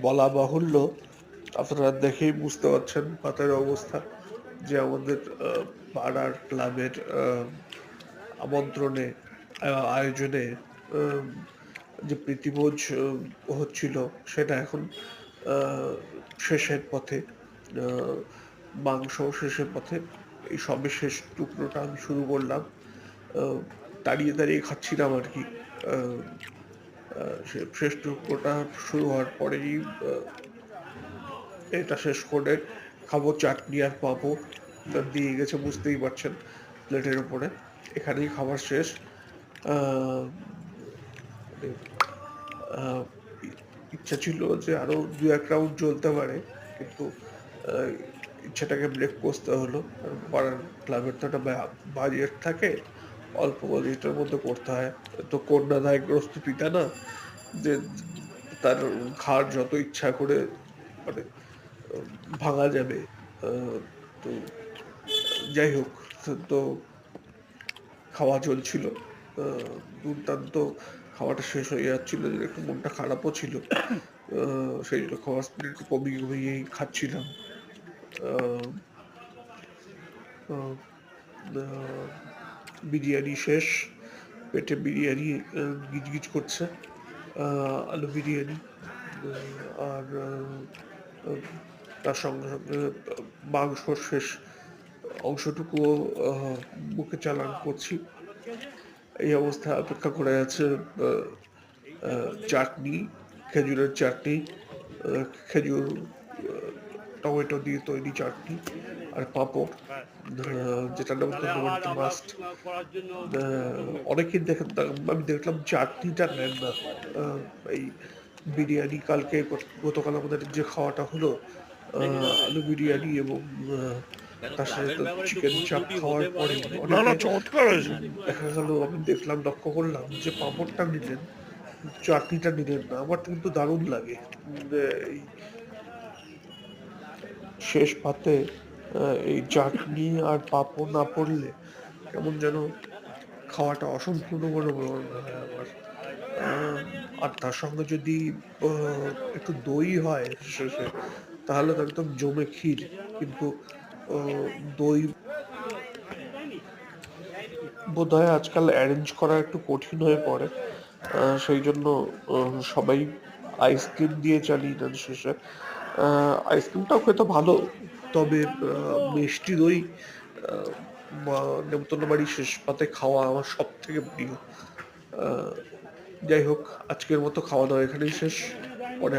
বলা বাহুল্য, আপনারা দেখেই বুঝতে পারছেন পাতের অবস্থা, যে আমাদের পাড়ার ক্লাবের আমন্ত্রণে, আয়োজনে আহ, যে প্রীতিভোজ হচ্ছিল, সেটা এখন শেষের পথে। আহ, মাংস শেষের পথে। এই সবে শেষ টুকরোটা আমি শুরু করলাম। আহ, দাঁড়িয়ে দাঁড়িয়ে খাচ্ছিলাম আর কি। আহ, শেষ টুকরোটা শুরু হওয়ার পরেই এটা শেষ করে খাবো চাটনি আর পাঁপড়। দিয়ে গেছে বুঝতেই পারছেন প্লেটের উপরে। এখানেই খাবার শেষ। আহ, মানে আহ, ইচ্ছা ছিল যে আরো দু এক রাউন্ড চলতে পারে, কিন্তু আহ, ইচ্ছাটাকে ব্রেক করতে হলো। কারণ পাড়ার ক্লাবের তো একটা বাজেট থাকে, অল্প বাজেটের মধ্যে করতে হয়। তো কন্যাদায়গ্রস্ত পিতা না, যে তার ঘাড় যত ইচ্ছা করে মানে আহ, ভাঙা যাবে। আহ, তো যাই হোক, তো খাওয়া চলছিল। দুর্দান্ত। খাওয়াটা শেষ হয়ে যাচ্ছিল, যে একটু মনটা খারাপও ছিল। সেই জন্য খাওয়ার স্পিড একটু কমিয়ে কমিয়েই খাচ্ছিলাম। আহ, আহ, আহ, বিরিয়ানি শেষ। পেটে বিরিয়ানি গিজগিজ করছে। আলু বিরিয়ানি। আর আহ, তার সঙ্গে সঙ্গে মাংস শেষ অংশটুকুও মুখে চালান করছি। এই অবস্থায় অপেক্ষা করে আছে আহ, চাটনি, খেজুরের চাটনি। খেজুর, টমেটো দিয়ে তৈরি চাটনি, আর পাঁপড়, যেটা নেমন্তন্ন বাড়িতে মাস্ট। অনেকেই আমি দেখলাম চাটনিটা নেন না। আহ, এই বিরিয়ানি কালকে, গতকাল আমাদের যে খাওয়াটা হলো, আলু বিরিয়ানি এবং তার সাথে তো চিকেন চাপ খাওয়ার পরে না না, অনেকে চমৎকার হয়েছে। দেখা গেল, আমি দেখলাম, লক্ষ্য করলাম যে পাঁপড়টা নিলেন, চাটনিটা নিলেন না। আমার তো কিন্তু দারুণ লাগে। এই শেষ পাতে এই চাটনি আর পাঁপড় না পড়লে কেমন যেন খাওয়াটা অসম্পূর্ণ বলে মনে হয় আমার। আহ, আর তার সঙ্গে যদি একটু দই হয় শেষে, তাহলে তো একদম জমে ক্ষীর। কিন্তু আহ, দই বোধহয় আজকাল অ্যারেঞ্জ করা একটু কঠিন হয়ে পড়ে। সেই জন্য সবাই আইসক্রিম দিয়ে চালিয়ে দেন শেষে। আইসক্রিমটাও খেতে ভালো, তবে মিষ্টি দই আহ, নেমন্তন্ন বাড়ির শেষ পাতে খাওয়া আমার সব থেকে প্রিয়। আহ, যাই হোক, আজকের মতো খাওয়া দাওয়া এখানেই শেষ। পরে